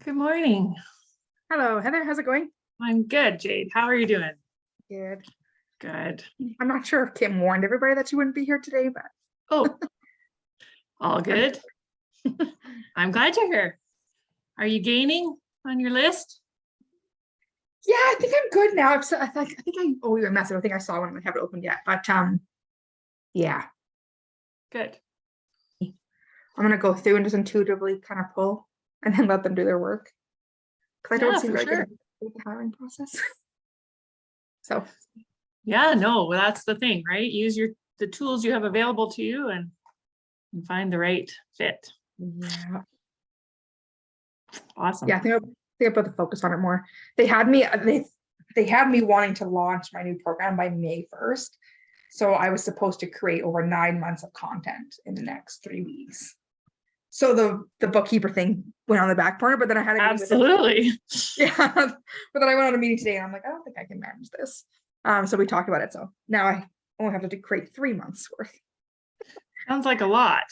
Good morning. Hello, Heather. How's it going? I'm good, Jade. How are you doing? Good. Good. I'm not sure if Kim warned everybody that she wouldn't be here today, but Oh, all good. I'm glad you're here. Are you gaining on your list? yeah, I think I'm good now. I think I owe you a message. I think I saw one. I haven't opened yet, but yeah, Good. I'm gonna go through and just intuitively kind of pull and then let them do their work because I don't Yeah, seem for very good sure. at the hiring process. So Yeah, no, well, that's the thing, right? Use the tools you have available to you and find the right fit. yeah, Awesome. yeah, I think I'll put the focus on it more. They had me wanting to launch my new program by May 1st. So I was supposed to create over 9 months of content in the next 3 weeks. So the bookkeeper thing went on the back burner, but then I had a meeting with them. Absolutely. Yeah. But then I went on a meeting today and I'm like, I don't think I can manage this. So we talked about it. So now I only have to create 3 months worth. Sounds like a lot.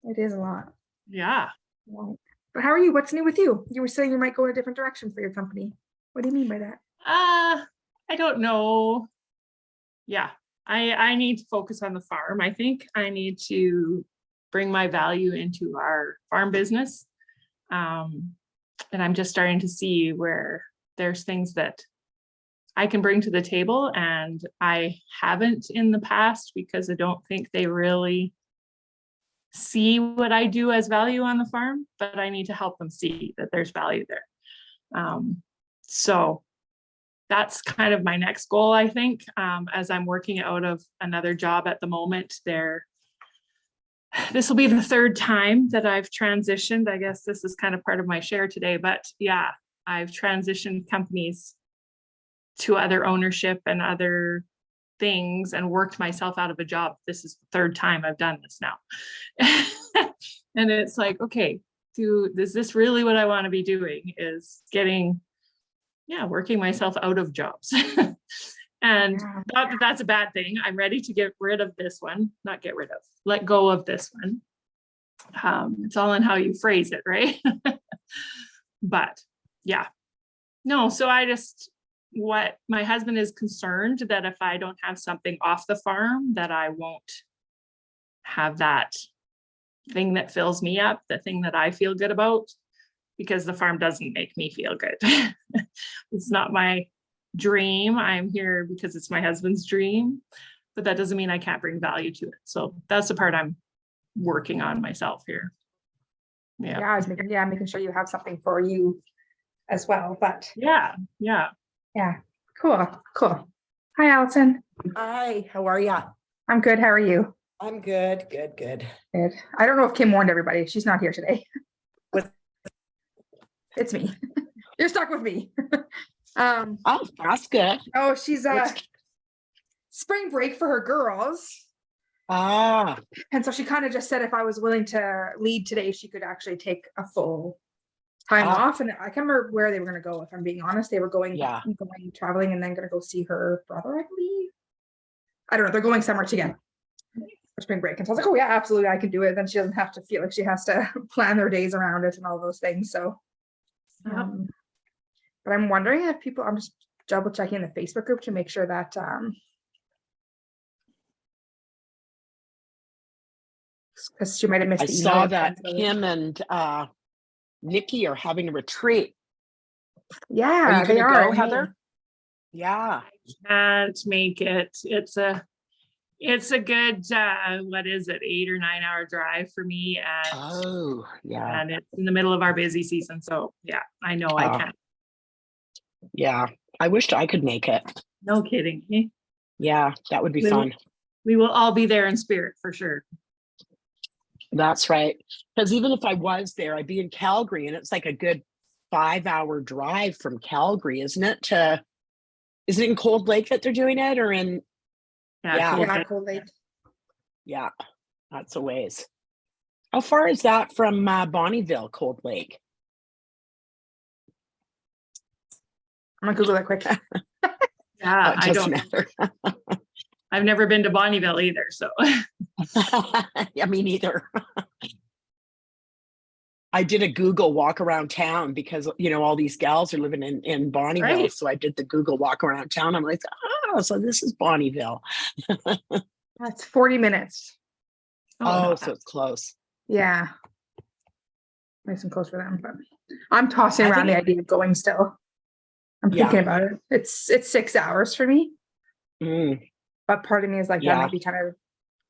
It is a lot. Yeah. But how are you? What's new with you? You were saying you might go in a different direction for your company. What do you mean by that? I don't know. Yeah, I need to focus on the farm. I think I need to bring my value into our farm business. And I'm just starting to see where there's things that I can bring to the table and I haven't in the past because I don't think they really see what I do as value on the farm, but I need to help them see that there's value there. So that's kind of my next goal, I think, as I'm working out of another job at the moment there. This will be the third time that I've transitioned. I guess this is kind of part of my share today, but yeah, I've transitioned companies to other ownership and other things and worked myself out of a job. This is the third time I've done this now. And it's like, okay, is this really what I want to be doing, is working myself out of jobs. And not that that's a bad thing. I'm ready to get rid of this one, not get rid of, let go of this one. It's all in how you phrase it, right? But yeah, no, so what my husband is concerned that if I don't have something off the farm, that I won't have that thing that fills me up, the thing that I feel good about, because the farm doesn't make me feel good. It's not my dream. I'm here because it's my husband's dream, but that doesn't mean I can't bring value to it. So that's the part I'm working on myself here. Yeah, making sure you have something for you as well. But yeah, cool. Hi, Allison. Hi, how are ya? I'm good. How are you? I'm good. Good. I don't know if Kim warned everybody. She's not here today. It's me. You're stuck with me. Oh, that's good. Oh, she's spring break for her girls. Ah, And so she kind of just said if I was willing to lead today, she could actually take a full time off. And I can't remember where they were going to go, if I'm being honest. They were going traveling and then going to go see her brother, I believe. I don't know. They're going somewhere together for spring break. And so I was like, oh yeah, absolutely, I can do it. Then she doesn't have to feel like she has to plan their days around it and all those things. So but I'm wondering if I'm just double checking the Facebook group to make sure that because she might have missed the email. I saw that Kim and Nikki are having a retreat. Yeah, they are. Go, Heather? Yeah. I can't make it. It's a good, what is it, 8 or 9 hour drive for me. And and it's in the middle of our busy season. So yeah, I know I can't. Yeah, I wished I could make it. No kidding. Yeah, that would be fun. We will all be there in spirit for sure. That's right. Because even if I was there, I'd be in Calgary, and it's like a good 5-hour drive from Calgary, isn't it? Is it in Cold Lake that they're doing it, or in? Cold Lake. Yeah, that's a ways. How far is that from Bonnyville, Cold Lake? I'm gonna Google that quick. Yeah, I don't matter. I've never been to Bonnyville either, so. Yeah, me neither. I did a Google walk around town because, you know, all these gals are living in Bonneville. Right. So I did the Google walk around town. I'm like, oh, so this is Bonneville. That's 40 minutes. Oh, not so it's close. Yeah. Nice and close for them, but I'm tossing I around the think idea of going still. I'm Yeah. thinking about it. It's 6 hours for me, Mm, but part of me is like, that yeah. might be kind of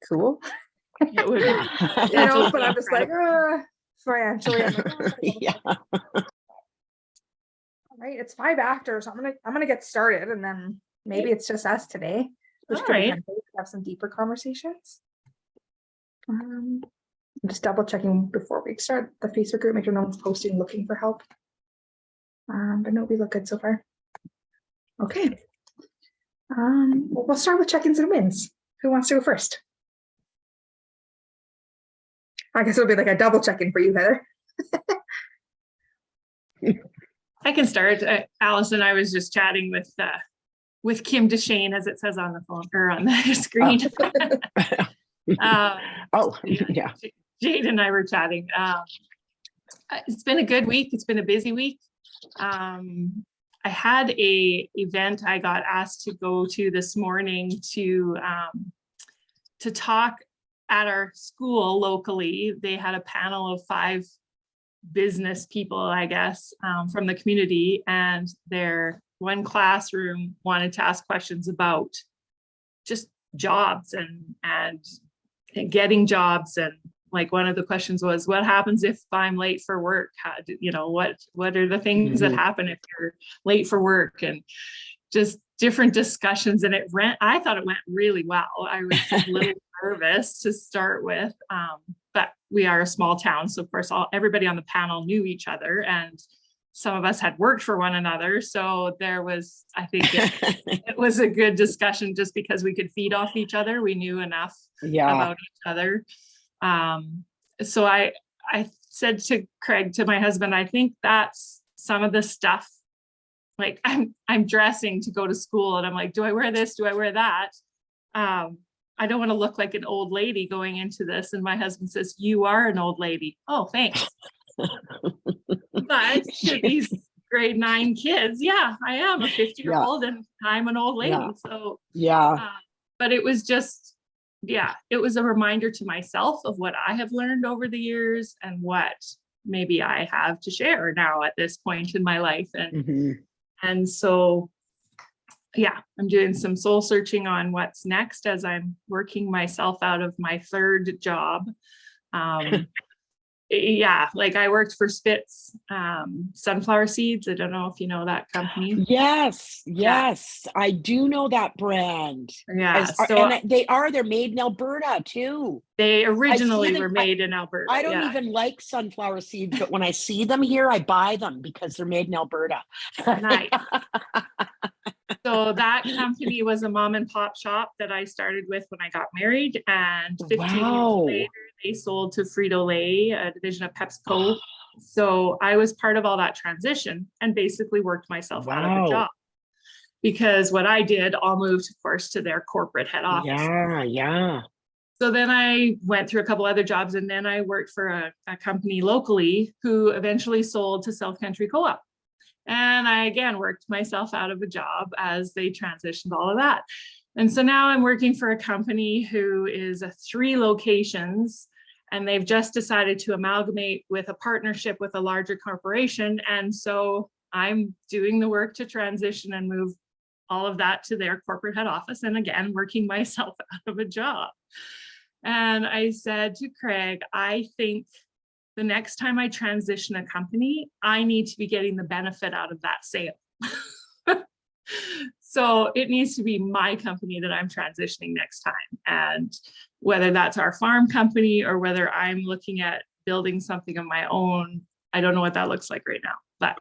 cool. It would be. You know, but I'm just like, financially, I'm like, oh, Yeah. all right, it's 5 after, so I'm gonna get started, and then maybe it's just us today, which All could be right. kind of cool to have some deeper conversations. I'm just double checking before we start the Facebook group, make sure no one's posting looking for help. But no, we look good so far. Okay. Well, we'll start with check-ins and wins. Who wants to go first? I guess it'll be like a double check-in for you, Heather. I can start. Allison, I was just chatting with Kim Deshane, as it says on the phone or on the screen. Oh, yeah. Jade and I were chatting. It's been a good week. It's been a busy week. I had a event I got asked to go to this morning to talk at our school locally. They had a panel of 5 business people, I guess, from the community, and their one classroom wanted to ask questions about just jobs and getting jobs. And like one of the questions was, what happens if I'm late for work? How do, you know, what are the things that happen if you're late for work? And just different discussions. And I thought it went really well. I was a little nervous to start with, but we are a small town. So of course, everybody on the panel knew each other, and some of us had worked for one another. So there was, I think it was a good discussion just because we could feed off each other. We knew enough about each other. So I said to Craig, to my husband, I think that's some of the stuff. Like I'm dressing to go to school, and I'm like, do I wear this? Do I wear that? I don't want to look like an old lady going into this. And my husband says, you are an old lady. Oh, thanks. But to these grade 9 kids, yeah, I am a 50-year-old and I'm an old lady. So but it was just, it was a reminder to myself of what I have learned over the years and what maybe I have to share now at this point in my life. And so, I'm doing some soul searching on what's next as I'm working myself out of my 3rd job. Like I worked for Spitz sunflower seeds. I don't know if you know that company. Yes, I do know that brand. They're made in Alberta too. They originally were made in Alberta. I don't even like sunflower seeds, but when I see them here, I buy them because they're made in Alberta. Nice. So that company was a mom and pop shop that I started with when I got married, and 15 years later, they sold to Frito-Lay, a division of PepsiCo. So I was part of all that transition and basically worked myself out of a job, because what I did, all moved, of course, to their corporate head office. So then I went through a couple other jobs, and then I worked for a company locally who eventually sold to South Country Co-op. And I, again, worked myself out of a job as they transitioned all of that. And so now I'm working for a company who is 3 locations, and they've just decided to amalgamate with a partnership with a larger corporation. And so I'm doing the work to transition and move all of that to their corporate head office. And again, working myself out of a job. And I said to Craig, I think the next time I transition a company, I need to be getting the benefit out of that sale. So it needs to be my company that I'm transitioning next time. And whether that's our farm company or whether I'm looking at building something of my own, I don't know what that looks like right now, but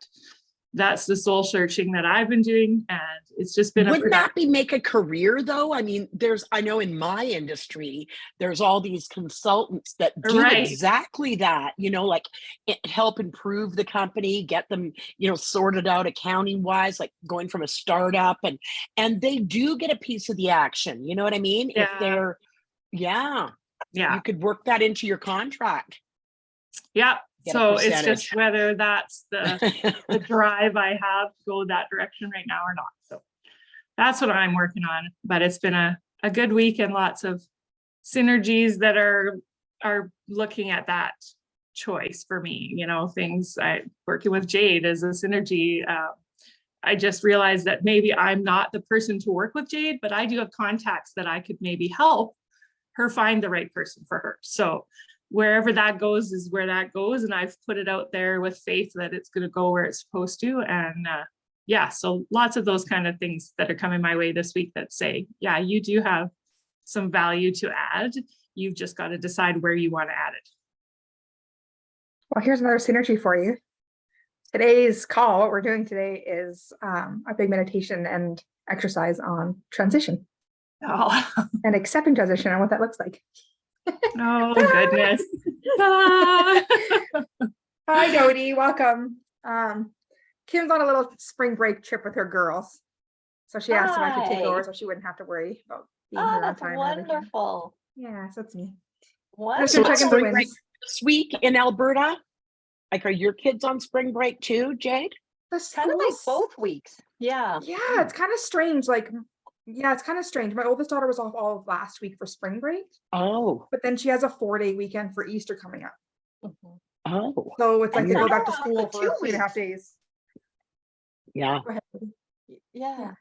that's the soul searching that I've been doing. And it's just been Wouldn't that make a career though? I mean, I know in my industry, there's all these consultants that do exactly that, like help improve the company, get them, sorted out accounting wise, like going from a startup, and they do get a piece of the action. You know what I mean? If they're, you could work that into your contract. Yeah. Get a So it's percentage. just whether that's the drive I have to go that direction right now or not. So that's what I'm working on. But it's been a good week and lots of synergies that are looking at that choice for me. You know, things working with Jade as a synergy. I just realized that maybe I'm not the person to work with Jade, but I do have contacts that I could maybe help her find the right person for her. So wherever that goes is where that goes. And I've put it out there with faith that it's going to go where it's supposed to. And yeah, so lots of those kind of things that are coming my way this week that say, yeah, you do have some value to add. You've just got to decide where you want to add it. Well, here's another synergy for you. Today's call, what we're doing today is a big meditation and exercise on transition Oh, and accepting transition and what that looks like. oh goodness. Hi, Dodie. Welcome. Kim's on a little spring break trip with her girls. So she asked if I could take over so she wouldn't have to worry about being here on that's time. and everything. wonderful. Yeah, so that's me. Wonderful. Check in the spring break wins. this week in Alberta? Like, are your kids on spring break too, Jade? The Kind of like schools- both weeks. Yeah. Yeah, it's kind of strange. Like, yeah, it's kind of strange. My oldest daughter was off all of last week for spring break, Oh, but then she has a 4-day weekend for Easter coming up. Mhm. oh, So it's like And they go you're- back to Oh, school for for 2 3.5 weeks. days. yeah. Go ahead. Dodie. Yeah.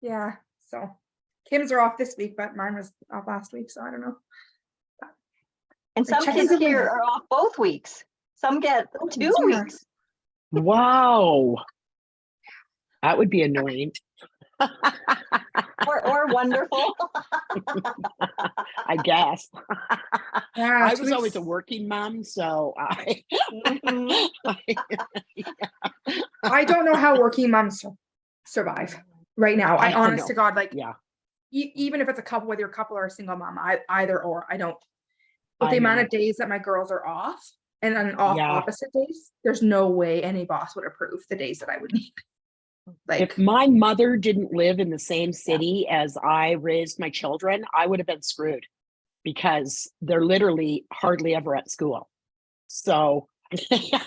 Yeah. So Kim's are off this week, but mine was off last week. So I don't know. And some check kids in the here wins. are off both weeks. Some get 2 yeah. weeks. Wow. That would be annoying. Or wonderful. I guess. Yeah, I 2 was always weeks. a working mom, so Mhm. I don't know how working moms survive right now. I I honest know. to God, like yeah. even if it's a couple, whether you're a couple or a single mom, either or, I don't. With the I amount know. of days that my girls are off and on off Yeah. opposite days, there's no way any boss would approve the days that I would need. Like, If my mother didn't live in the same city as I raised my children, I would have been screwed because they're literally hardly ever at school. So yeah,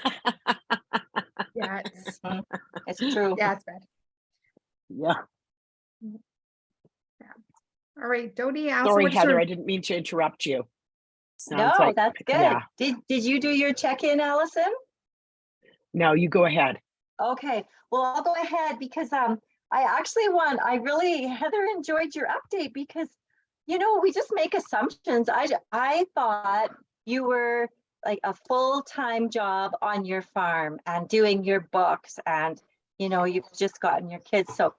It's true. yeah, it's bad. yeah. All right, Dodie. I also Sorry, went to Heather, sort I of- didn't mean to interrupt you. No, Sounds like, that's good. yeah. Did you do your check-in, Allison? No, you go ahead. Okay, well, I'll go ahead because Heather enjoyed your update because, we just make assumptions. I thought you were like a full-time job on your farm and doing your books and, you've just gotten your kids. So,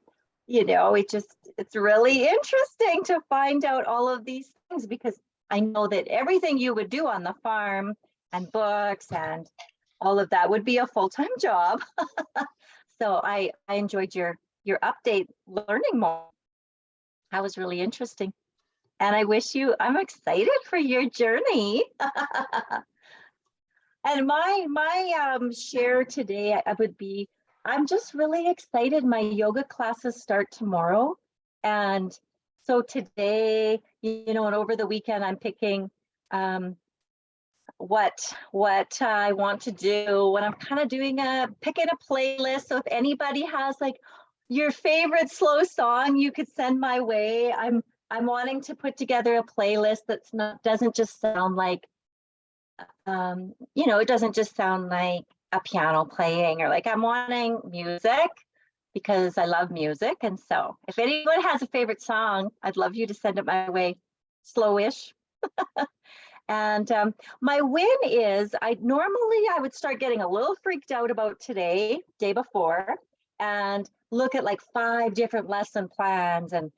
it's really interesting to find out all of these things because I know that everything you would do on the farm and books and all of that would be a full-time job. So I enjoyed your update, learning more. That was really interesting. And I'm excited for your journey. And my share today, I'm just really excited. My yoga classes start tomorrow. And so today, and over the weekend, I'm picking what I want to do, when I'm kind of picking a playlist. So if anybody has like your favorite slow song, you could send my way. I'm wanting to put together a playlist doesn't just sound like, it doesn't just sound like a piano playing or like I'm wanting music because I love music. And so if anyone has a favorite song, I'd love you to send it my way, slowish. And my win is I would start getting a little freaked out about day before, and look at like 5 different lesson plans and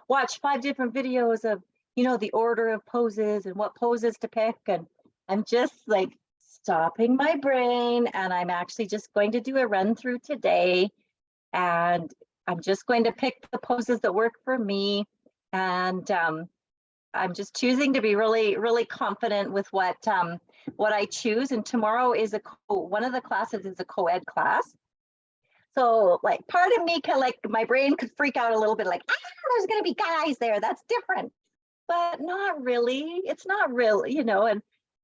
watch 5 different videos of, the order of poses and what poses to pick. And I'm just like stopping my brain, and I'm actually just going to do a run through today. And I'm just going to pick the poses that work for me. And I'm just choosing to be really, really confident with what I choose. And tomorrow is one of the classes is a co-ed class. So like part of me my brain could freak out a little bit, like, there's going to be guys there. That's different, but not really. It's not real,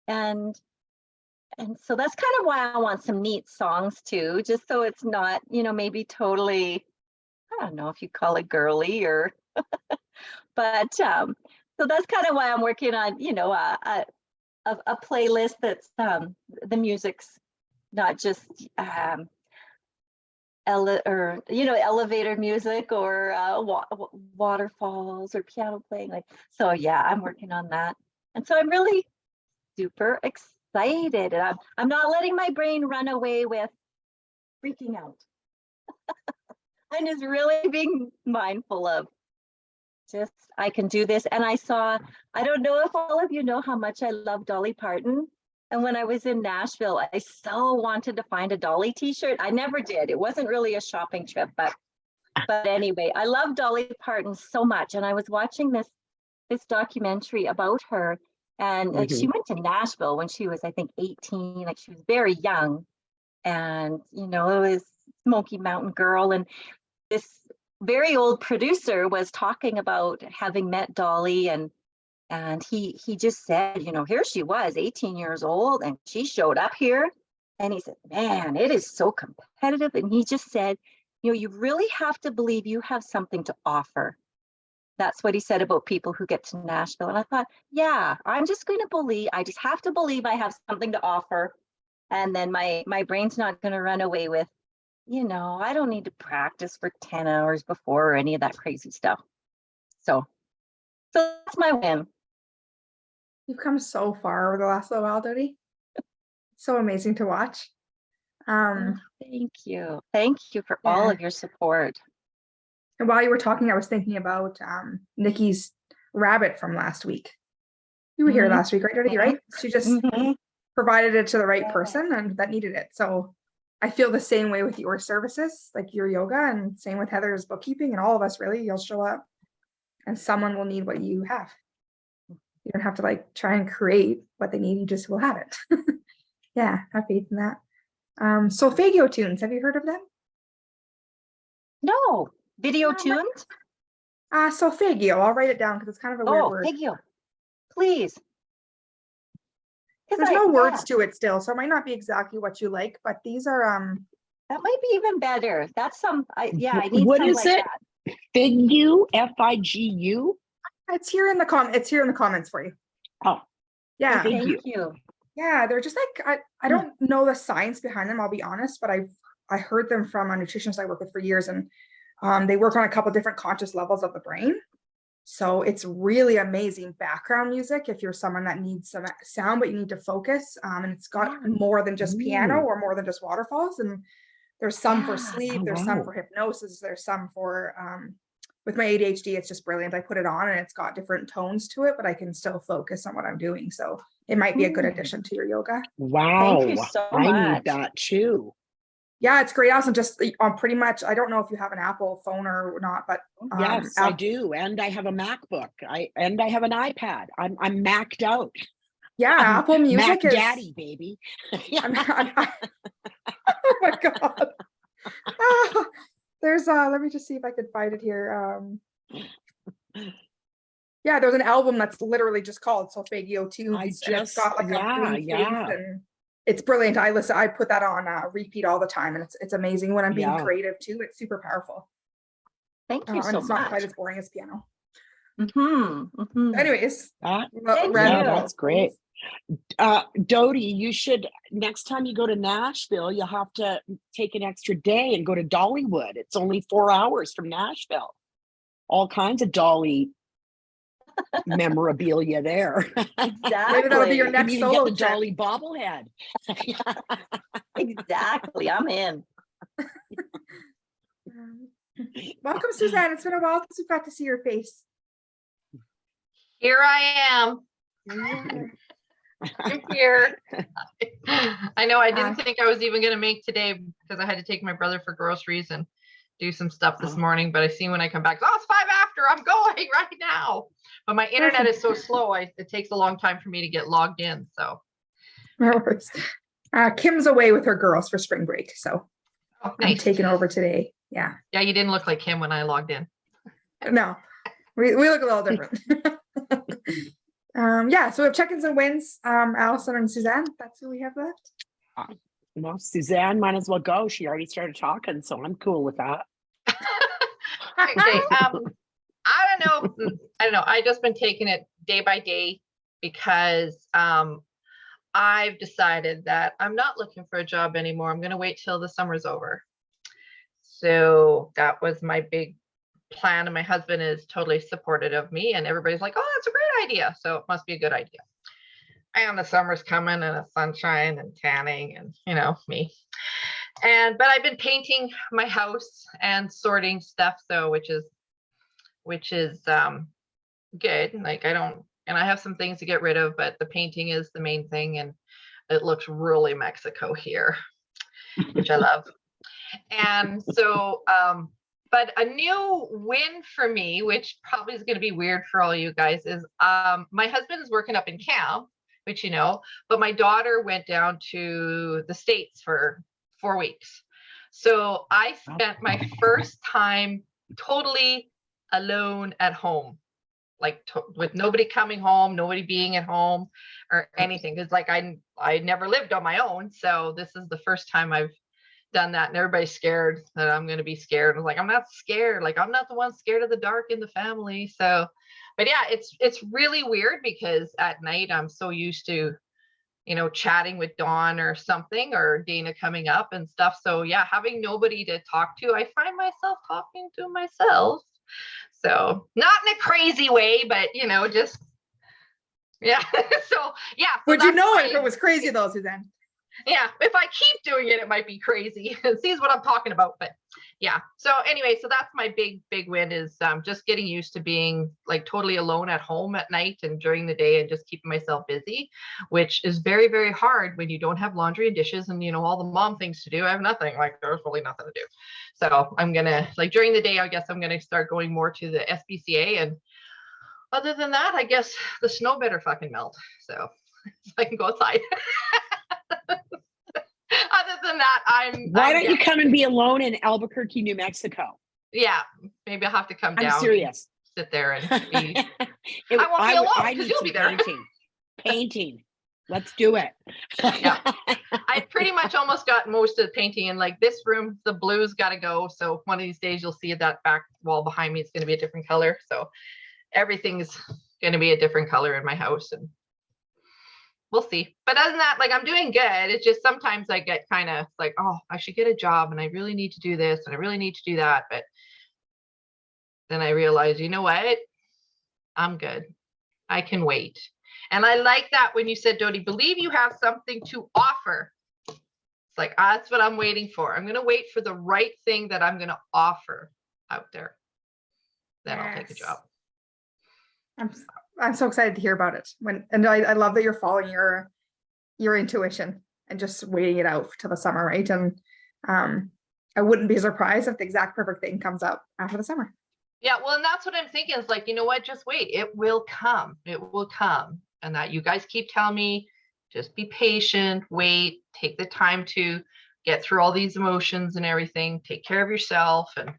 and And so that's kind of why I want some neat songs too, just so it's not, maybe totally, I don't know if you call it girly or, but so that's kind of why I'm working on, a playlist that's the music's not just elevator music or waterfalls or piano playing. So yeah, I'm working on that. And so I'm really super excited. And I'm not letting my brain run away with freaking out. I'm just really being mindful of just, I can do this. And I don't know if all of you know how much I love Dolly Parton. And when I was in Nashville, I so wanted to find a Dolly t-shirt. I never did. It wasn't really a shopping trip, but anyway, I love Dolly Parton so much. And I was watching this documentary about her. And she went to Nashville when she was, I think, 18. Like, she was very young. And, it was Smoky Mountain Girl. And this very old producer was talking about having met Dolly, and he just said, here she was, 18 years old, and she showed up here. And he said, man, it is so competitive. And he just said, you really have to believe you have something to offer. That's what he said about people who get to Nashville. And I thought, yeah, I'm just going to believe, I just have to believe I have something to offer. And then my brain's not going to run away with, I don't need to practice for 10 hours before or any of that crazy stuff. So that's my win. You've come so far over the last little while, Dodie. So amazing to watch. Thank you. Thank you for all of your support. And while you were talking, I was thinking about Nikki's rabbit from last week. You were here last week, right, Dodie? Right? She just provided it to the right person and that needed it. So I feel the same way with your services, like your yoga, and same with Heather's bookkeeping, and all of us. Really, you'll show up and someone will need what you have. You don't have to try and create what they need. You just will have it. Yeah, have faith in that. Solfeggio tunes, have you heard of them? No. Video tunes? Solfeggio, I'll write it down because it's kind of a weird word. Solfeggio, please. There's no words to it still, so it might not be exactly what you like, but these are that might be even better. That's I need what some is like it? that. Figu, Figu. It's here in the comments for you. Oh, yeah. Thank you. Yeah, they're just I don't know the science behind them, I'll be honest, but I heard them from a nutritionist I work with for years, and they work on a couple different conscious levels of the brain. So it's really amazing background music if you're someone that needs some sound, but you need to focus. And it's got more than just piano or more than just waterfalls. And there's some for sleep, there's some for hypnosis, there's some for with my ADHD, it's just brilliant. I put it on and it's got different tones to it, but I can still focus on what I'm doing. So it might be a good addition to your yoga. Wow. Thank you so much. I need that too. Yeah, it's great. Also, just on pretty much, I don't know if you have an Apple phone or not, but yes, I do. And I have a MacBook. I have an iPad. I'm Mac'd out. Yeah, Apple Music Mac is Daddy, baby. oh my God. There's let me just see if I could find it here. Yeah, there's an album that's literally just called Solfeggio Tunes. And it's got a green face and it's brilliant. I put that on repeat all the time, and it's amazing when I'm being creative too. It's super powerful. Thank you so much. It's not quite as boring as piano. Anyways, that's great. Dodie, you should, next time you go to Nashville, you'll have to take an extra day and go to Dollywood. It's only 4 hours from Nashville. All kinds of Dolly memorabilia there. Exactly. Maybe that'll be your next you can even solo get the trip. Dolly bobblehead. Exactly. I'm in. Welcome, Suzanne. It's been a while since we've got to see your face. Here I am. Here. I know I didn't think I was even going to make today because I had to take my brother for groceries and do some stuff this morning, but I see when I come back, oh, it's 5 after, I'm going right now. But my internet is so slow, it takes a long time for me to get logged in. So Kim's away with her girls for spring break, so nice. I'm taking over today. Yeah, you didn't look like Kim when I logged in. No, we look a little different. Yeah, so we have check-ins and wins. Allison and Suzanne, that's who we have left. Well, Suzanne might as well go. She already started talking, so I'm cool with that. Okay, I don't know. I don't know. I just been taking it day by day because I've decided that I'm not looking for a job anymore. I'm going to wait till the summer's over. So that was my big plan, and my husband is totally supportive of me, and everybody's like, oh, that's a great idea. So it must be a good idea. And the summer's coming and the sunshine and tanning and me. But I've been painting my house and sorting stuff, so which is good. Like I have some things to get rid of, but the painting is the main thing, and it looks really Mexico here, which I love. And so but a new win for me, which probably is going to be weird for all you guys, is my husband is working up in camp, which but my daughter went down to the States for 4 weeks. So I spent my first time totally alone at home, like with nobody coming home, nobody being at home or anything. Because like I never lived on my own. So this is the first time I've done that, and everybody's scared that I'm going to be scared. I'm like, I'm not scared. Like, I'm not the one scared of the dark in the family. So, but yeah, it's really weird because at night I'm so used to, chatting with Dawn or something, or Dana coming up and stuff. So yeah, having nobody to talk to, I find myself talking to myself. So not in a crazy way, but just, yeah. So yeah. So Would you know it if it was crazy though, Suzanne? Yeah, if I keep doing it, it might be crazy. Sees what I'm talking about, but yeah. So anyway, so that's my big win, is just getting used to being like totally alone at home at night and during the day, and just keeping myself busy, which is very, very hard when you don't have laundry and dishes and all the mom things to do. I have nothing. Like, there's really nothing to do. So I'm gonna, like, during the day, I guess I'm gonna start going more to the SPCA, and other than that, I guess the snow better fucking melt, so I can go outside. Other than that, Why don't you come and be alone in Albuquerque, New Mexico? Yeah, maybe I'll have to come down. I'm serious. Sit there and be. I won't be alone because you'll be there. Painting. Let's do it. Yeah, I pretty much almost got most of the painting, and like this room, the blue's got to go. So one of these days you'll see that back wall behind me. It's going to be a different color. So everything's going to be a different color in my house, and we'll see. But other than that, like, I'm doing good. It's just sometimes I get kind of like, oh, I should get a job and I really need to do this and I really need to do that. But then I realize, you know what? I'm good. I can wait. And I like that when you said, Dodie, believe you have something to offer. It's like, that's what I'm waiting for. I'm going to wait for the right thing that I'm going to offer out there. Then I'll take a job. I'm so excited to hear about it. I love that you're following your intuition and just waiting it out till the summer, right? And I wouldn't be surprised if the exact perfect thing comes up after the summer. Yeah, well, and that's what I'm thinking. Is like, you know what? Just wait. It will come. It will come. And that you guys keep telling me, just be patient, wait, take the time to get through all these emotions and everything. Take care of yourself, and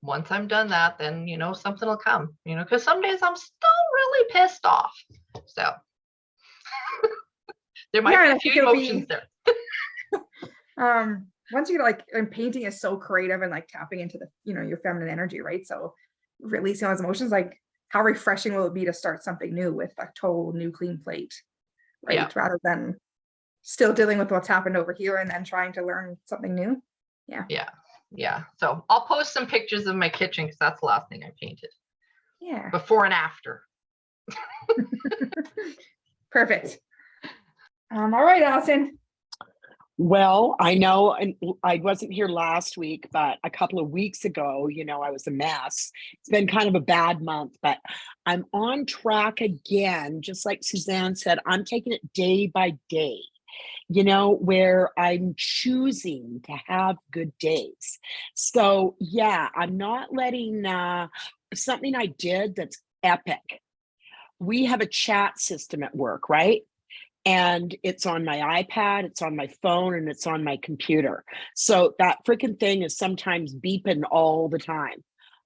once I'm done that, then, something will come, because some days I'm still really pissed off. So there might be a few emotions there. Once you and painting is so creative and like tapping into the, your feminine energy, right? So releasing all those emotions, like how refreshing will it be to start something new with a total new clean plate, right? Yeah. Rather than still dealing with what's happened over here and then trying to learn something new. Yeah. Yeah. Yeah, so I'll post some pictures of my kitchen because that's the last thing I painted. Yeah. Before and after. Perfect. All right, Allison. Well, I know, and I wasn't here last week, but a couple of weeks ago, I was a mess. It's been kind of a bad month, but I'm on track again. Just like Suzanne said, I'm taking it day by day. Where I'm choosing to have good days. So yeah, I'm not letting something I did that's epic. We have a chat system at work, right? And it's on my iPad, it's on my phone, and it's on my computer. So that freaking thing is sometimes beeping all the time.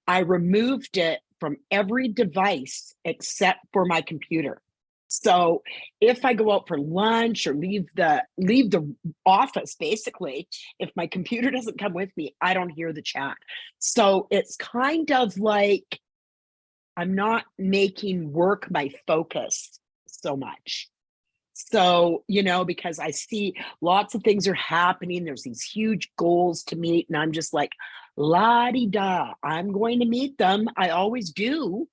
I removed it from every device except for my computer. So if I go out for lunch or leave the office, basically, if my computer doesn't come with me, I don't hear the chat. So it's kind of like I'm not making work my focus so much. So, you know, because I see lots of things are happening, there's these huge goals to meet, and I'm just like, la-di-da, I'm going to meet them. I always do.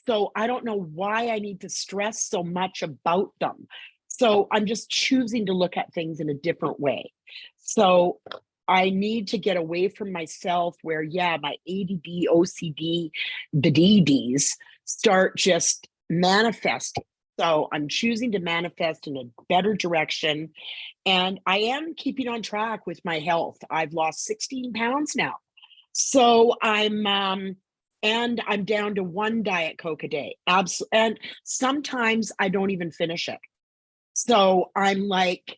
So I don't know why I need to stress so much about them. So I'm just choosing to look at things in a different way. So I need to get away from myself where, yeah, my ADD, OCD, the DDs start just manifesting. So I'm choosing to manifest in a better direction. And I am keeping on track with my health. I've lost 16 pounds now. So and I'm down to 1 Diet Coke a day. Absolutely. And sometimes I don't even finish it. So I'm like,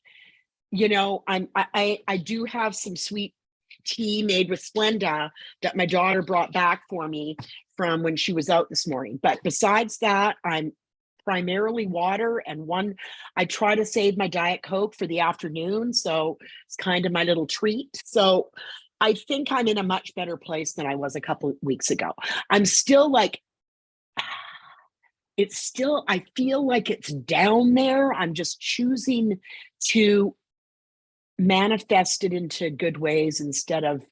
you know, I do have some sweet tea made with Splenda that my daughter brought back for me from when she was out this morning. But besides that, I'm primarily water, and I try to save my Diet Coke for the afternoon. So it's kind of my little treat. So I think I'm in a much better place than I was a couple of weeks ago. I'm still like, I feel like it's down there. I'm just choosing to manifest it into good ways instead of,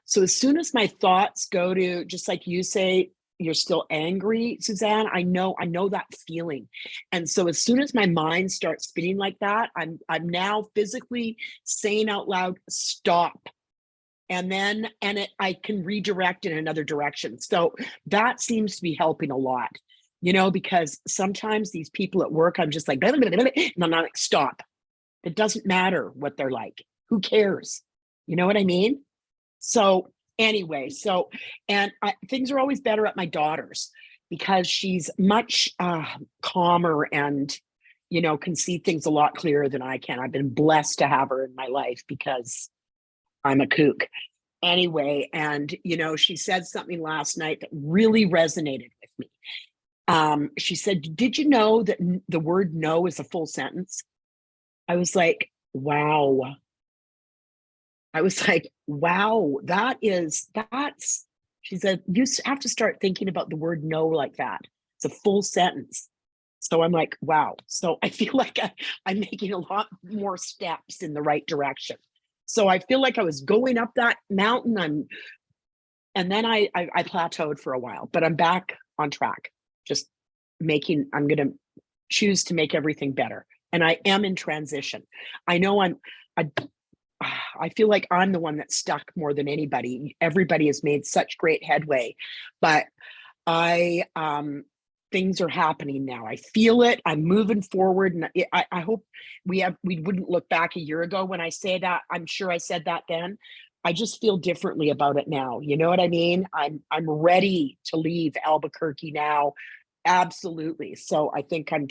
so as soon as my thoughts go to, just like you say, you're still angry, Suzanne, I know that feeling. And so as soon as my mind starts spinning like that, I'm now physically saying out loud, stop. And then, I can redirect in another direction. So that seems to be helping a lot, you know, because sometimes these people at work, I'm just like, blah, blah, blah, blah, and I'm not like, stop. It doesn't matter what they're like. Who cares? You know what I mean? So anyway, things are always better at my daughter's because she's much calmer and, you know, can see things a lot clearer than I can. I've been blessed to have her in my life because I'm a kook. Anyway, and, you know, she said something last night that really resonated with me. She said, did you know that the word no is a full sentence? I was like, wow. She said, you have to start thinking about the word no like that. It's a full sentence. So I'm like, wow. So I feel like I'm making a lot more steps in the right direction. So I feel like I was going up that mountain. And then I plateaued for a while, but I'm back on track. I'm going to choose to make everything better. And I am in transition. I know I feel like I'm the one that's stuck more than anybody. Everybody has made such great headway, but things are happening now. I feel it. I'm moving forward, and I hope we wouldn't look back a year ago when I say that. I'm sure I said that then. I just feel differently about it now. You know what I mean? I'm ready to leave Albuquerque now. Absolutely. So I think I'm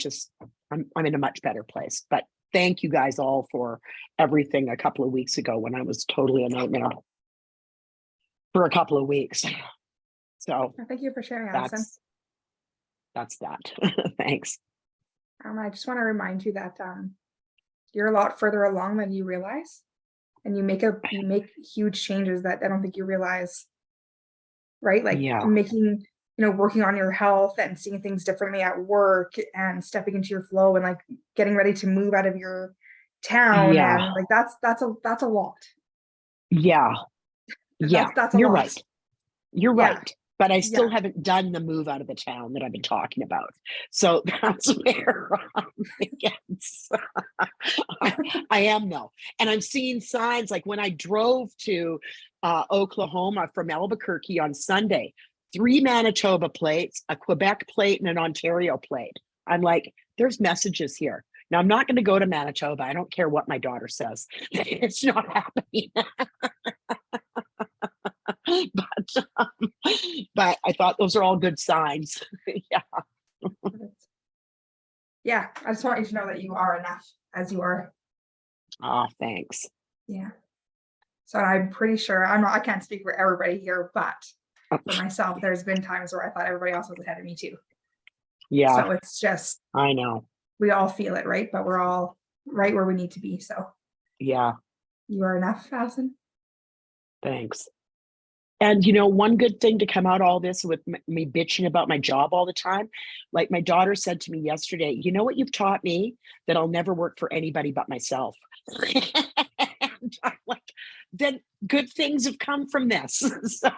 in a much better place. But thank you guys all for everything a couple of weeks ago when I was totally a nightmare for a couple of weeks. So thank you for sharing, Allison. That's that. Thanks. I just want to remind you that you're a lot further along than you realize, and you make huge changes that I don't think you realize. Right? Like making, you know, working on your health and seeing things differently at work and stepping into your flow and like getting ready to move out of your town. Yeah. And like that's a lot. Yeah. Yeah. That's a You're lot. right. You're right. But I still Yeah. haven't done the move out of the town that I've been talking about. So that's where I am though. And I'm seeing signs like when I drove to Oklahoma from Albuquerque on Sunday, 3 Manitoba plates, a Quebec plate, and an Ontario plate. I'm like, there's messages here. Now, I'm not going to go to Manitoba. I don't care what my daughter says. It's not happening. But I thought those are all good signs. Yeah. Yeah. I just want you to know that you are enough as you are. Oh, thanks. Yeah. So I'm pretty sure I can't speak for everybody here, but for myself, there's been times where I thought everybody else was ahead of me too. Yeah, So it's just, I know. we all feel it, right? But we're all right where we need to be. So Yeah, you are enough, Allison. thanks. And one good thing to come out all this with me bitching about my job all the time, like my daughter said to me yesterday, you know what you've taught me? That I'll never work for anybody but myself. And I'm like, then good things have come from this. So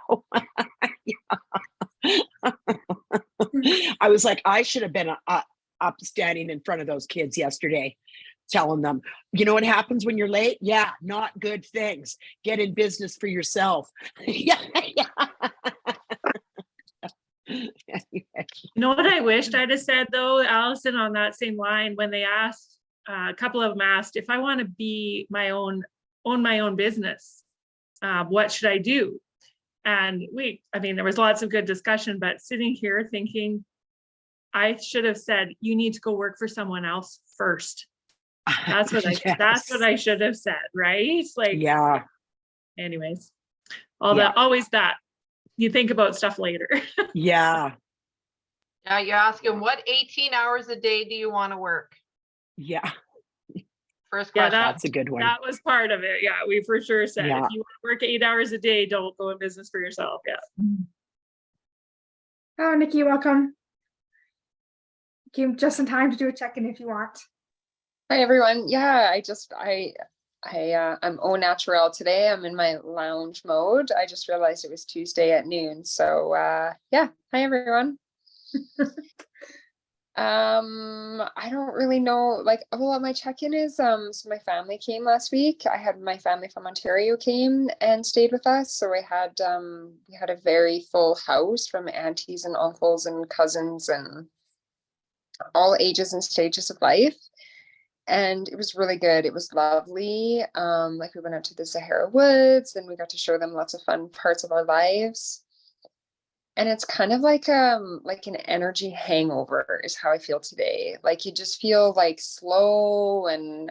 I was like, I should have been up standing in front of those kids yesterday, telling them, you know what happens when you're late? Yeah, not good things. Get in business for yourself. Yeah. You know what I wished I'd have said though, Allison, on that same line, when they asked, a couple of them asked if I want to be own my own business, what should I do? And there was lots of good discussion, but sitting here thinking, I should have said, you need to go work for someone else first. That's what Yes. that's what I should have said, right? Like, Yeah. anyways, Yeah. always that you think about stuff later. Yeah. Now you're asking, what 18 hours a day do you want to work? Yeah. First Yeah, question. That's a good one. That was part of it. Yeah, we for sure said Yeah. if you want to work 8 hours a day, don't go in business for yourself. Yeah. Oh, Nikki, welcome. Came just in time to do a check-in if you want. Hi everyone. Yeah, I'm au naturel today. I'm in my lounge mode. I just realized it was Tuesday at noon. So yeah. Hi everyone. I don't really know, like, what my check-in is. So my family came last week. I had my family from Ontario came and stayed with us. So we had a very full house from aunties and uncles and cousins and all ages and stages of life. And it was really good. It was lovely. Like we went out to the Sahara Woods and we got to show them lots of fun parts of our lives. And it's kind of like an energy hangover is how I feel today. Like you just feel like slow and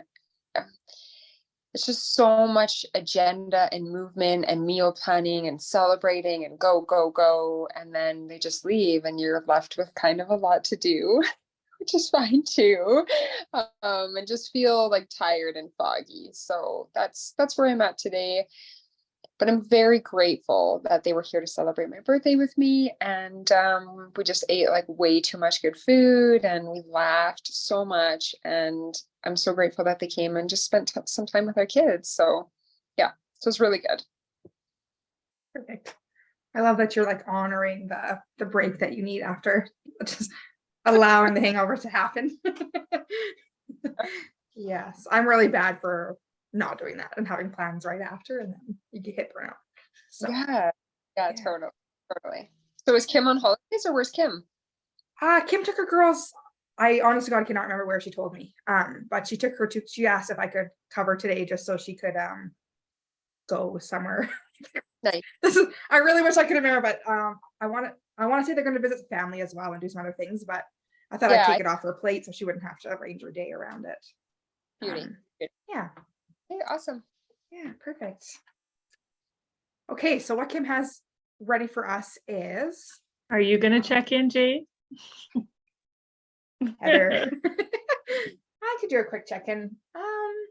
it's just so much agenda and movement and meal planning and celebrating and go, go, go. And then they just leave and you're left with kind of a lot to do, which is fine too. And just feel like tired and foggy. So that's where I'm at today. But I'm very grateful that they were here to celebrate my birthday with me. And we just ate like way too much good food and we laughed so much. And I'm so grateful that they came and just spent some time with our kids. So yeah, so it's really good. Perfect. I love that you're like honoring the break that you need after just allowing the hangover to happen. Yes, I'm really bad for not doing that and having plans right after, and then you get hit burnout. So Yeah, totally. So is Kim on holidays or where's Kim? Kim took her girls. I honestly God cannot remember where she told me. But she asked if I could cover today just so she could go somewhere. Nice. I really wish I could remember, but I want to say they're going to visit family as well and do some other things, but I thought I'd take it off her plate so she wouldn't have to arrange her day around it. Beauty. Yeah. Okay, awesome. Yeah, perfect. Okay, so what Kim has ready for us is Are you going to check in, Jade? Heather. I could do a quick check-in. I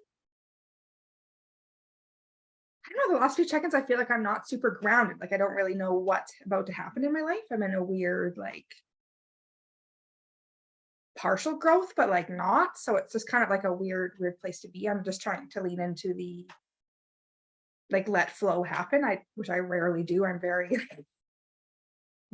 don't know, the last few check-ins I feel like I'm not super grounded. Like I don't really know what's about to happen in my life. I'm in a weird like partial growth, but like not. So it's just kind of like a weird place to be. I'm just trying to lean into the like let flow happen. Which I rarely do. I'm very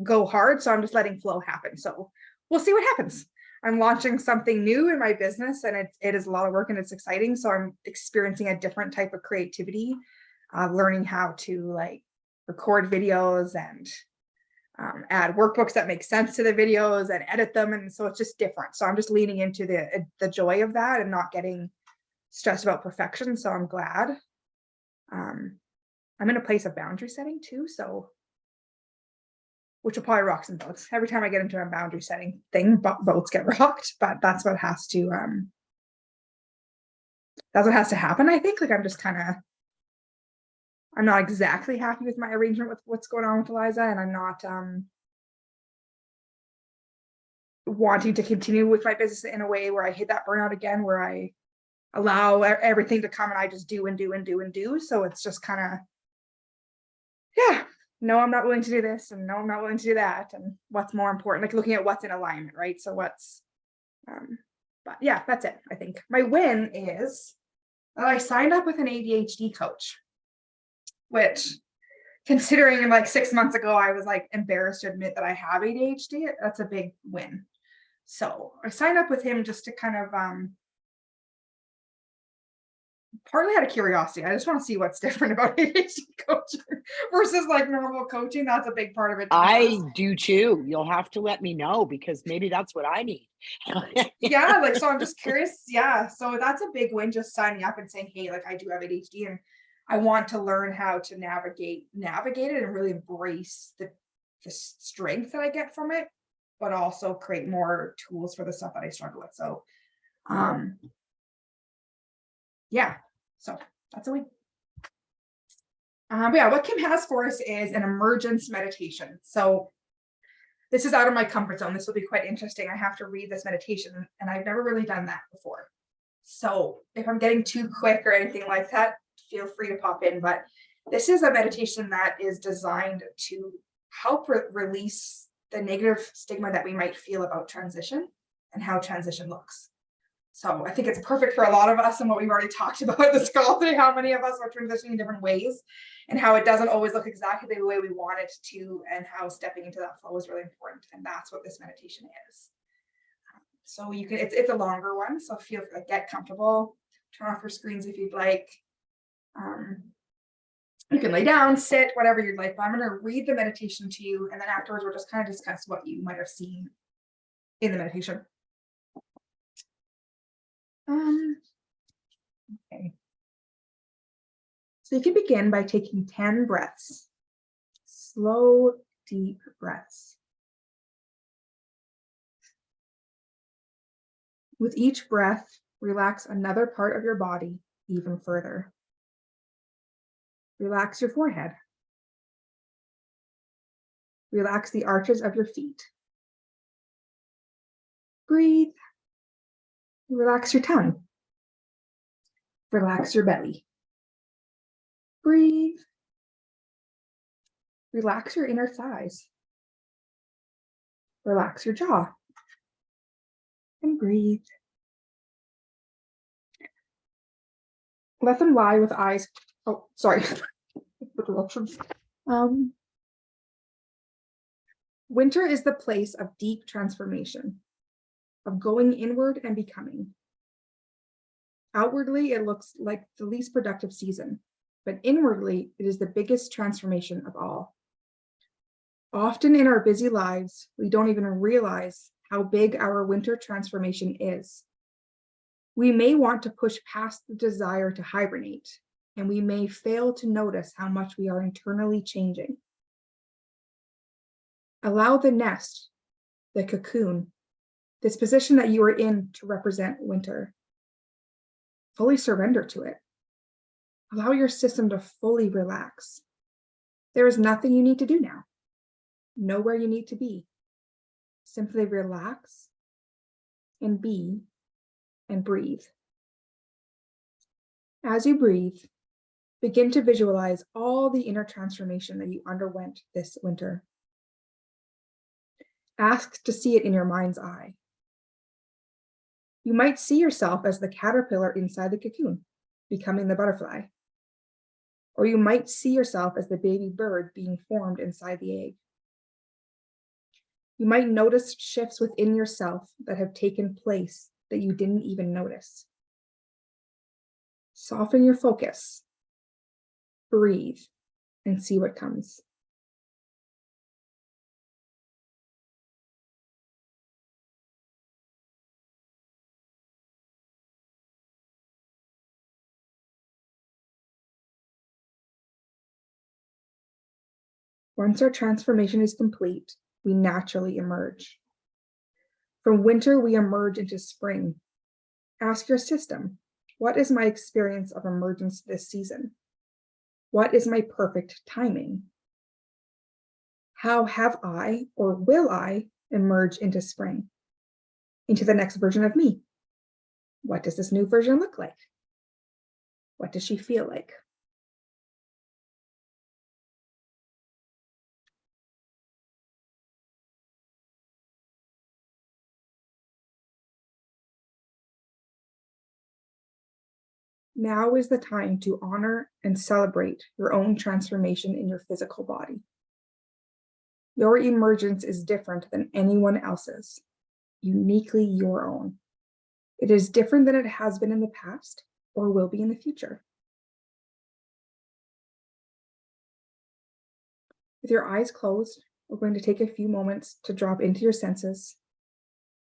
go hard. So I'm just letting flow happen. So we'll see what happens. I'm launching something new in my business and it is a lot of work and it's exciting. So I'm experiencing a different type of creativity, learning how to like record videos and add workbooks that make sense to the videos and edit them. And so it's just different. So I'm just leaning into the joy of that and not getting stressed about perfection. So I'm glad. I'm in a place of boundary setting too. So, which will probably rock some boats. Every time I get into a boundary setting thing, boats get rocked, but that's what has to happen. I think like I'm just kind of I'm not exactly happy with my arrangement with what's going on with Eliza, and I'm not wanting to continue with my business in a way where I hit that burnout again, where I allow everything to come and I just do and do and do and do. So it's just kind of, yeah, no, I'm not willing to do this, and no, I'm not willing to do that. And what's more important, like looking at what's in alignment, right? So what's, but yeah, that's it. I think my win is that I signed up with an ADHD coach, which, considering like 6 months ago, I was like embarrassed to admit that I have ADHD. That's a big win. So I signed up with him just to kind of, partly out of curiosity. I just want to see what's different about ADHD coaching versus like normal coaching. That's a big part of it. I do too. You'll have to let me know, because maybe that's what I need. Yeah, like, so I'm just curious. Yeah, so that's a big win, just signing up and saying, hey, like, I do have ADHD and I want to learn how to navigate it and really embrace the strength that I get from it, but also create more tools for the stuff that I struggle with. So yeah, so that's a win. But yeah, what Kim has for us is an emergence meditation. So this is out of my comfort zone. This will be quite interesting. I have to read this meditation, and I've never really done that before. So if I'm getting too quick or anything like that, feel free to pop in. But this is a meditation that is designed to help release the negative stigma that we might feel about transition and how transition looks. So I think it's perfect for a lot of us, and what we've already talked about at this call today, how many of us are transitioning in different ways and how it doesn't always look exactly the way we want it to, and how stepping into that flow is really important. And that's what this meditation is. So you can, it's a longer one, so feel free to get comfortable, turn off your screens if you'd like. You can lay down, sit, whatever you'd like, but I'm going to read the meditation to you, and then afterwards we'll just kind of discuss what you might have seen in the meditation. Okay. So you can begin by taking 10 breaths, slow, deep breaths. With each breath, relax another part of your body even further. Relax your forehead. Relax the arches of your feet. Breathe. Relax your tongue. Relax your belly. Breathe. Relax your inner thighs. Relax your jaw. And breathe. Let them lie with eyes. Oh, sorry. Winter is the place of deep transformation, of going inward and becoming. Outwardly, it looks like the least productive season, but inwardly, it is the biggest transformation of all. Often in our busy lives, we don't even realize how big our winter transformation is. We may want to push past the desire to hibernate, and we may fail to notice how much we are internally changing. Allow the nest, the cocoon, this position that you are in to represent winter. Fully surrender to it. Allow your system to fully relax. There is nothing you need to do now. Know where you need to be. Simply relax and be and breathe. As you breathe, begin to visualize all the inner transformation that you underwent this winter. Ask to see it in your mind's eye. You might see yourself as the caterpillar inside the cocoon, becoming the butterfly. Or you might see yourself as the baby bird being formed inside the egg. You might notice shifts within yourself that have taken place that you didn't even notice. Soften your focus, breathe, and see what comes. Once our transformation is complete, we naturally emerge. From winter, we emerge into spring. Ask your system, what is my experience of emergence this season? What is my perfect timing? How have I or will I emerge into spring, into the next version of me? What does this new version look like? What does she feel like? Now is the time to honor and celebrate your own transformation in your physical body. Your emergence is different than anyone else's, uniquely your own. It is different than it has been in the past or will be in the future. With your eyes closed, we're going to take a few moments to drop into your senses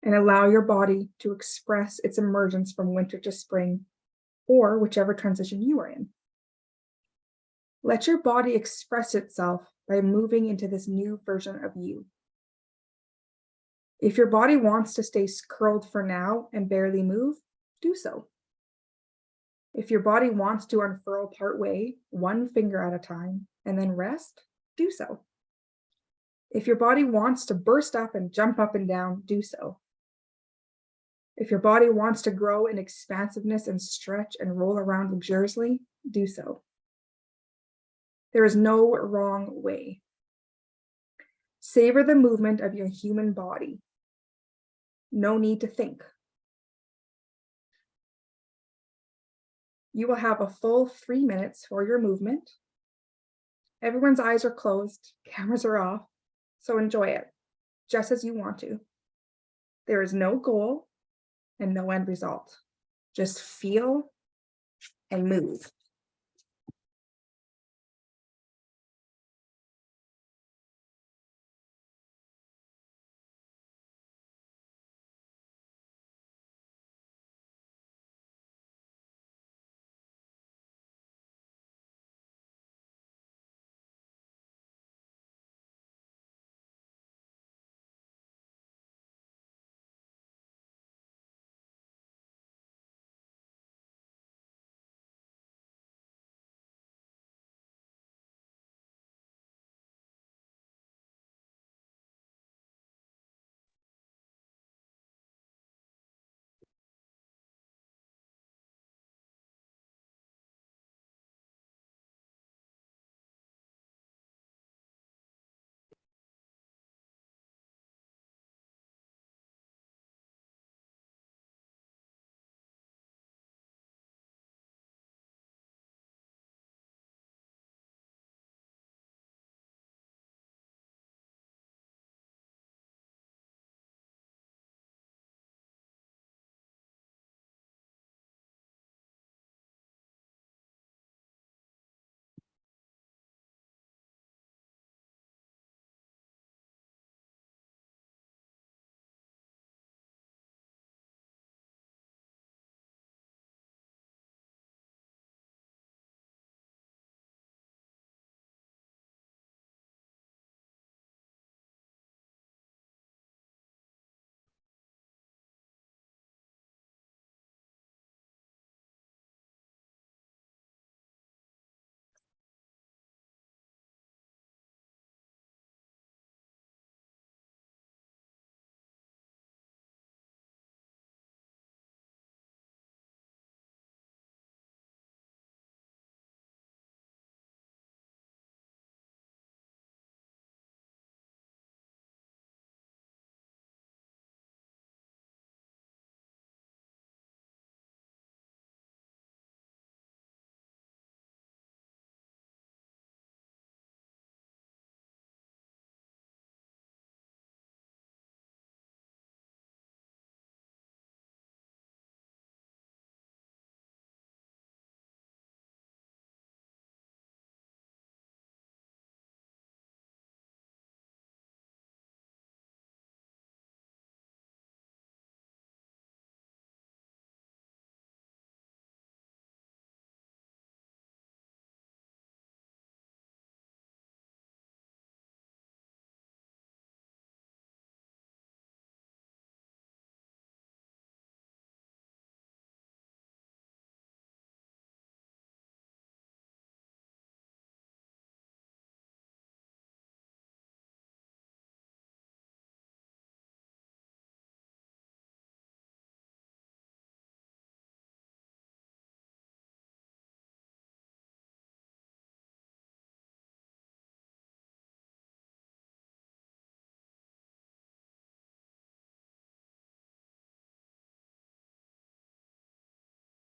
and allow your body to express its emergence from winter to spring, or whichever transition you are in. Let your body express itself by moving into this new version of you. If your body wants to stay curled for now and barely move, do so. If your body wants to unfurl part way, one finger at a time, and then rest, do so. If your body wants to burst up and jump up and down, do so. If your body wants to grow in expansiveness and stretch and roll around luxuriously, do so. There is no wrong way. Savor the movement of your human body. No need to think. You will have a full 3 minutes for your movement. Everyone's eyes are closed, cameras are off, so enjoy it, just as you want to. There is no goal and no end result. Just feel and move.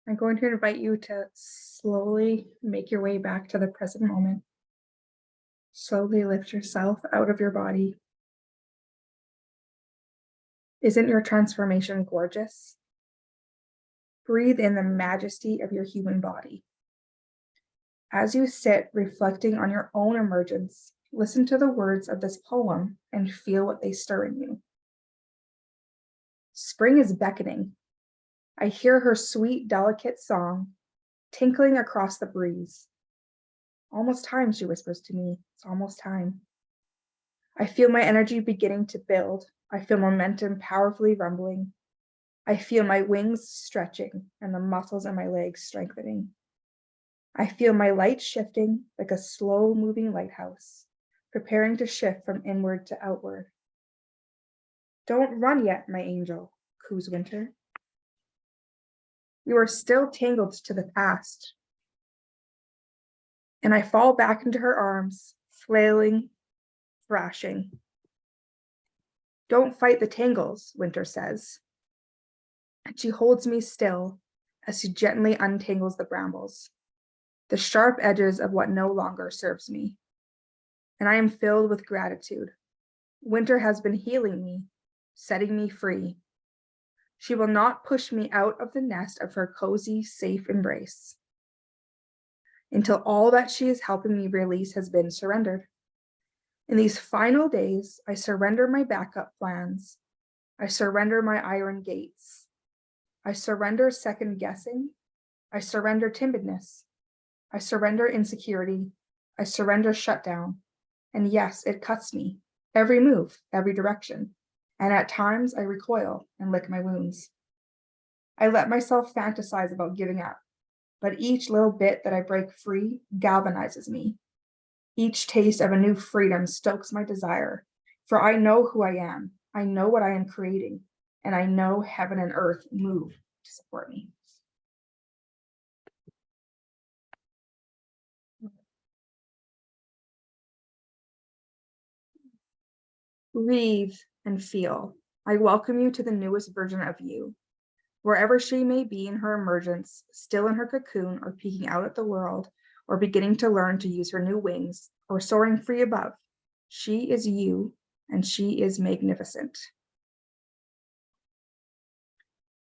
I'm going to invite you to slowly make your way back to the present moment. Slowly lift yourself out of your body. Isn't your transformation gorgeous? Breathe in the majesty of your human body. As you sit reflecting on your own emergence, listen to the words of this poem and feel what they stir in you. Spring is beckoning. I hear her sweet, delicate song tinkling across the breeze. Almost time, she whispers to me. It's almost time. I feel my energy beginning to build. I feel momentum powerfully rumbling. I feel my wings stretching and the muscles in my legs strengthening. I feel my light shifting like a slow-moving lighthouse, preparing to shift from inward to outward. Don't run yet, my angel, coos Winter. You are still tangled to the past. And I fall back into her arms, flailing, thrashing. Don't fight the tangles, Winter says. And she holds me still as she gently untangles the brambles, the sharp edges of what no longer serves me. And I am filled with gratitude. Winter has been healing me, setting me free. She will not push me out of the nest of her cozy, safe embrace until all that she is helping me release has been surrendered. In these final days, I surrender my backup plans. I surrender my iron gates. I surrender second guessing. I surrender timidness. I surrender insecurity. I surrender shutdown. And yes, it cuts me. Every move, every direction. And at times I recoil and lick my wounds. I let myself fantasize about giving up, but each little bit that I break free galvanizes me. Each taste of a new freedom stokes my desire, for I know who I am. I know what I am creating, and I know heaven and earth move to support me. Breathe and feel. I welcome you to the newest version of you. Wherever she may be in her emergence, still in her cocoon or peeking out at the world, or beginning to learn to use her new wings, or soaring free above, she is you and she is magnificent.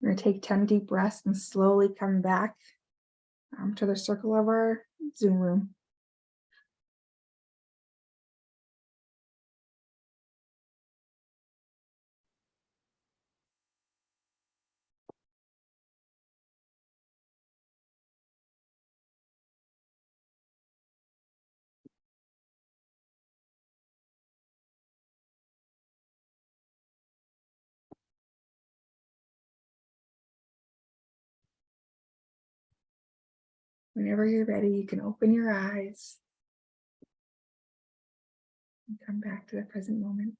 We're going to take 10 deep breaths and slowly come back to the circle of our Zoom room. Whenever you're ready, you can open your eyes and come back to the present moment.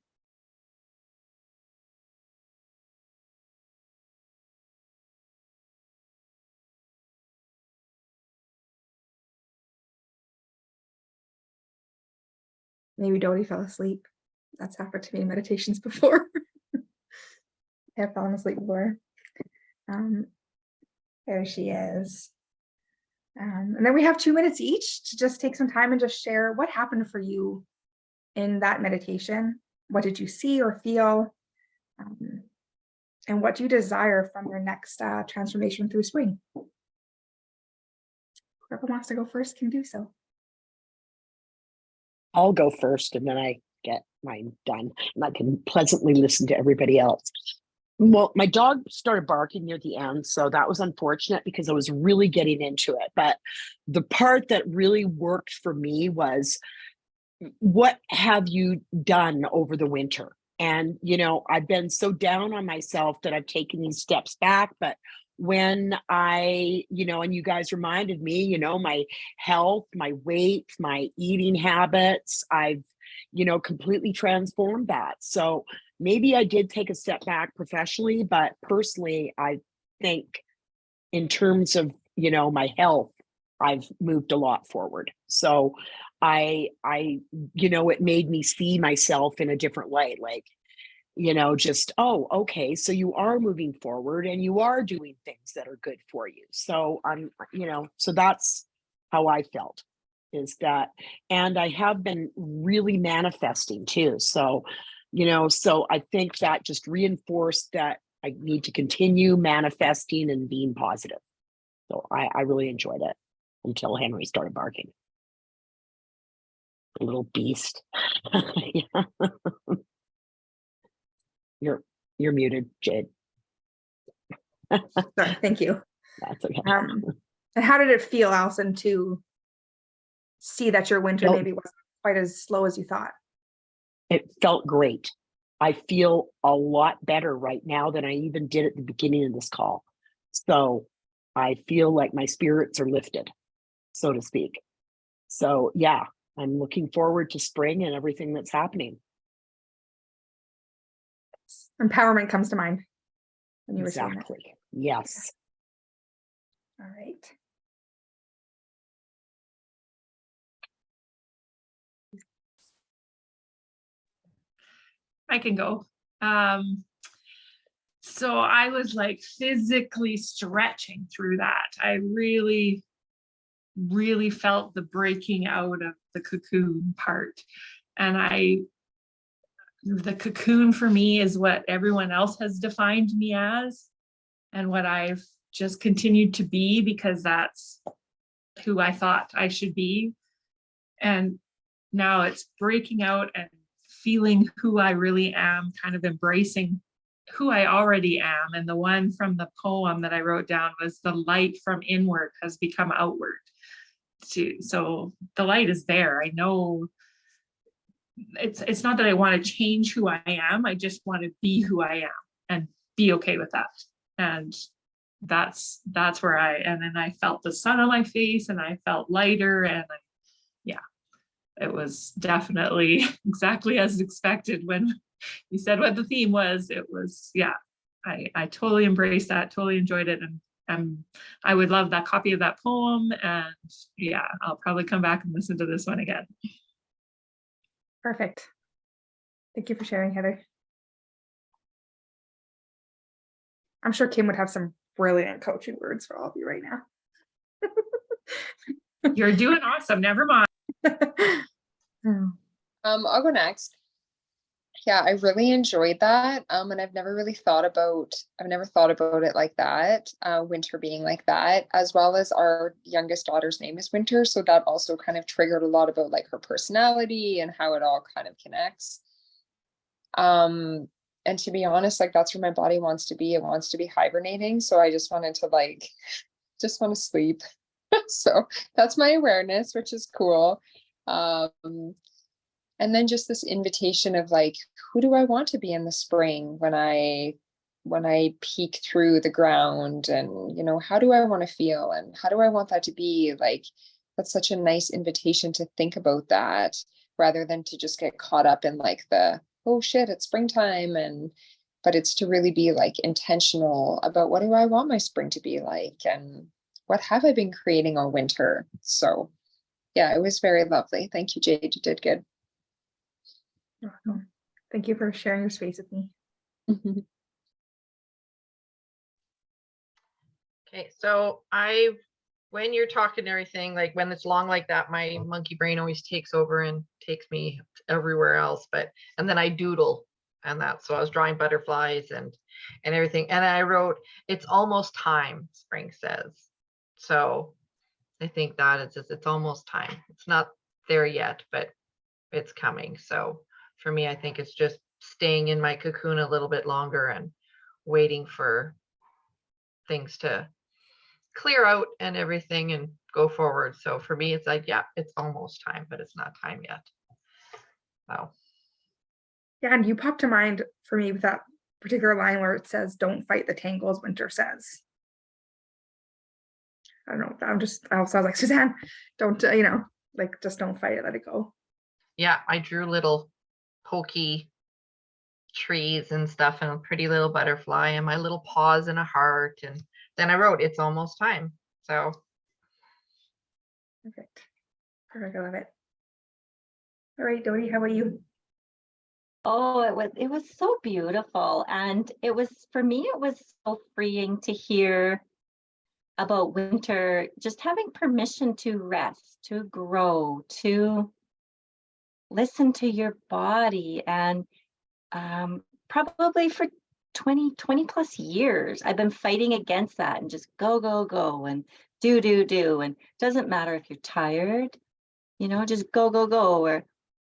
Maybe Dodie fell asleep. That's happened to me in meditations before. I have fallen asleep before. There she is. And then we have 2 minutes each to just take some time and just share what happened for you in that meditation. What did you see or feel? And what do you desire from your next transformation through spring? Whoever wants to go first can do so. I'll go first and then I get mine done and I can pleasantly listen to everybody else. Well, my dog started barking near the end, so that was unfortunate because I was really getting into it. But the part that really worked for me was, what have you done over the winter? And, you know, I've been so down on myself that I've taken these steps back. But when I, you know, and you guys reminded me, you know, my health, my weight, my eating habits, I've, you know, completely transformed that. So maybe I did take a step back professionally, but personally, I think in terms of, you know, my health, I've moved a lot forward. So I, you know, it made me see myself in a different light. Like, you know, just, oh, okay, so you are moving forward and you are doing things that are good for you. So I'm, you know, so that's how I felt, is that, and I have been really manifesting too. So, you know, so I think that just reinforced that I need to continue manifesting and being positive. So I really enjoyed it until Henry started barking. A little beast. Yeah. You're muted, Jade. Sorry, thank you. That's okay. And how did it feel, Allison, to see that your winter Felt- maybe wasn't quite as slow as you thought? It felt great. I feel a lot better right now than I even did at the beginning of this call. So I feel like my spirits are lifted, so to speak. So yeah, I'm looking forward to spring and everything that's happening. Empowerment comes to mind when you were saying that. Exactly. Yes. All right. I can go. So I was like physically stretching through that. I really, really felt the breaking out of the cocoon part. And the cocoon for me is what everyone else has defined me as, and what I've just continued to be, because that's who I thought I should be. And now it's breaking out and feeling who I really am, kind of embracing who I already am. And the one from the poem that I wrote down was, the light from inward has become outward. So the light is there. I know it's not that I want to change who I am. I just want to be who I am and be okay with that. And that's where and then I felt the sun on my face and I felt lighter, and it was definitely exactly as expected when you said what the theme was. It was, I totally embraced that, totally enjoyed it. And I would love that copy of that poem. And I'll probably come back and listen to this one again. Perfect. Thank you for sharing, Heather. I'm sure Kim would have some brilliant coaching words for all of you right now. You're doing awesome. Never mind. I'll go next. Yeah, I really enjoyed that. And I've never thought about it like that, Winter being like that, as well as our youngest daughter's name is Winter. So that also kind of triggered a lot about like her personality and how it all kind of connects. And to be honest, like that's where my body wants to be. It wants to be hibernating. So I just wanted to just want to sleep. So that's my awareness, which is cool. And then just this invitation of like, who do I want to be in the spring when I peek through the ground, and, you know, how do I want to feel and how do I want that to be? Like, that's such a nice invitation to think about that, rather than to just get caught up in like oh shit, it's springtime. But it's to really be like intentional about, what do I want my spring to be like? And what have I been creating all winter? So yeah, it was very lovely. Thank you, Jade. You did good. Thank you for sharing your space with me. Okay, so when you're talking and everything, like when it's long like that, my monkey brain always takes over and takes me everywhere else. And then I doodle, and so I was drawing butterflies and everything. And I wrote, "It's almost time," spring says. So I think that it's almost time. It's not there yet, but it's coming. So for me, I think it's just staying in my cocoon a little bit longer and waiting for things to clear out and everything and go forward. So for me, it's like, it's almost time, but it's not time yet. So. Yeah, and you popped to mind for me with that particular line where it says, "Don't fight the tangles, Winter says." I don't know. I was like, Suzanne, don't, just don't fight it, let it go. Yeah, I drew little pokey trees and stuff and a pretty little butterfly and my little paws and a heart. And then I wrote, "It's almost time." So. Perfect. I love it. All right, Dodie, how about you? Oh, it was so beautiful. And it was, for me, it was so freeing to hear about winter, just having permission to rest, to grow, to listen to your body. And probably for 20 plus years, I've been fighting against that and just go, go, go and do. And it doesn't matter if you're tired, you know, just go, go, go. Or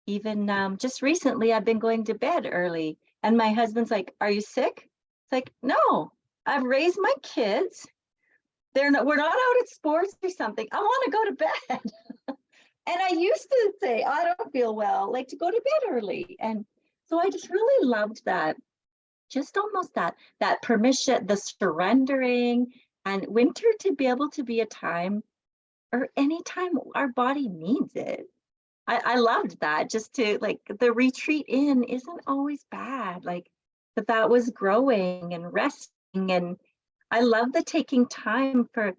even just recently, I've been going to bed early and my husband's like, are you sick? It's like, no, I've raised my kids. We're not out at sports or something. I want to go to bed. And I used to say, I don't feel well, like to go to bed early. And so I just really loved that. Just almost that permission, the surrendering, and winter to be able to be a time or anytime our body needs it. I loved that, just to like the retreat in isn't always bad, like that was growing and resting. And I love the taking time for,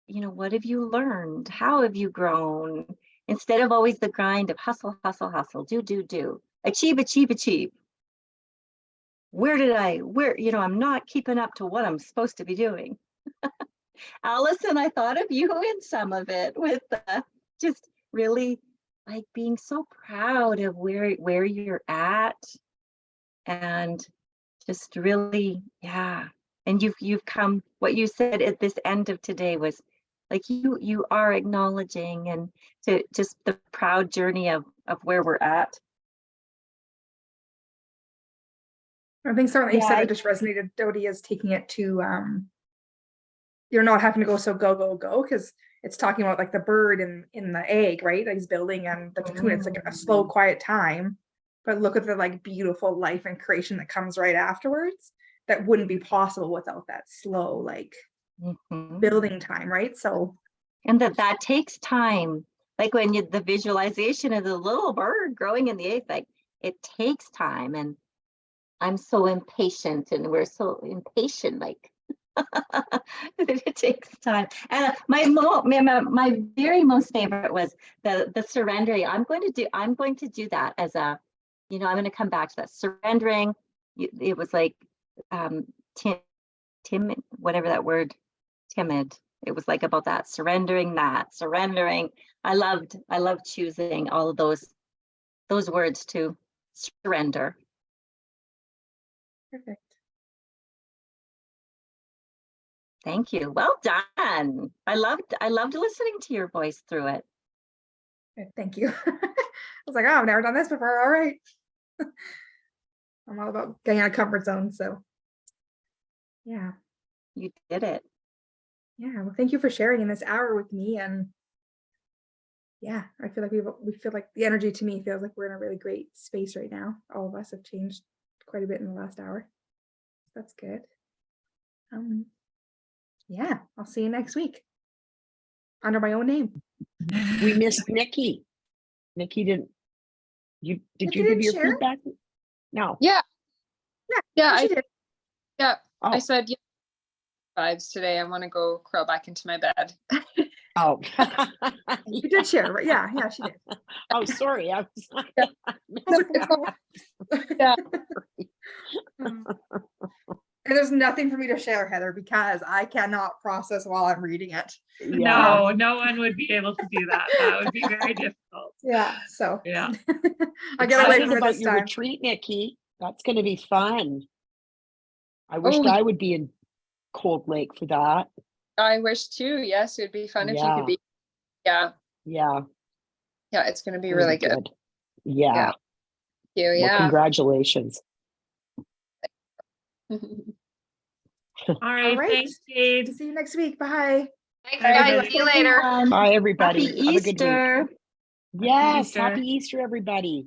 you know, what have you learned? How have you grown? Instead of always the grind of hustle, hustle, hustle, do, achieve, achieve, achieve. Where, you know, I'm not keeping up to what I'm supposed to be doing. Allison, I thought of you in some of it with just really like being so proud of where you're at, and just really, yeah. And you've come, what you said at this end of today was like you are acknowledging and to just the proud journey of where we're at. I think something you Yeah, said that just resonated, Dodie, is taking it to you're not having to go so go, go, go, because it's talking about like the bird in the egg, right? Like he's building and the cocoon. It's like a slow, quiet time. But look at the like beautiful life and creation that comes right afterwards. That wouldn't be possible without that slow, like building time, right? So, and that takes time. Like when the visualization of the little bird growing in the egg, like it takes time. And I'm so impatient, and we're so impatient, like it takes time. And my very most favorite was the surrendering. I'm going to do that as a, you know, I'm going to come back to that surrendering. It was like timid, whatever that word, timid. It was like about that surrendering. I loved choosing all of those words to surrender. perfect. Thank you. Well done. I loved listening to your voice through it. Thank you. I was like, oh, I've never done this before. All right. I'm all about getting out of comfort zone. So, yeah. You did it. Yeah. Well, thank you for sharing in this hour with me. And yeah, I feel like we feel like the energy to me feels like we're in a really great space right now. All of us have changed quite a bit in the last hour. That's good. Yeah, I'll see you next week under my own name. We missed Nikki. Nikki did you give your share? feedback? No. Yeah. Yeah, I she did. Yeah. Oh. I said, yeah, vibes today. I want to go curl back into my bed. Oh. You did share, right? Yeah, she did. Oh, sorry. I was like, Yeah. And there's nothing for me to share, Heather, because I cannot process while I'm reading it. yeah. No one would be able to do that. That would be very difficult. Yeah, so Yeah. I get away Excited from it about this your time. retreat, Nikki. That's going to be fun. I wish Oh, I would be in Cold Lake for that. I wish too. Yes, it would be fun if you could be. Yeah. Yeah. Yeah, it's going to be really good. Yeah. Yeah. Thank you. Well, Yeah. congratulations. All right. Thanks, Jade. See you next week. Bye. Thanks, Bye, guys. everybody. See you later. Bye, everybody. Happy Have a good week. Easter. Yes. Easter. Happy Easter, everybody.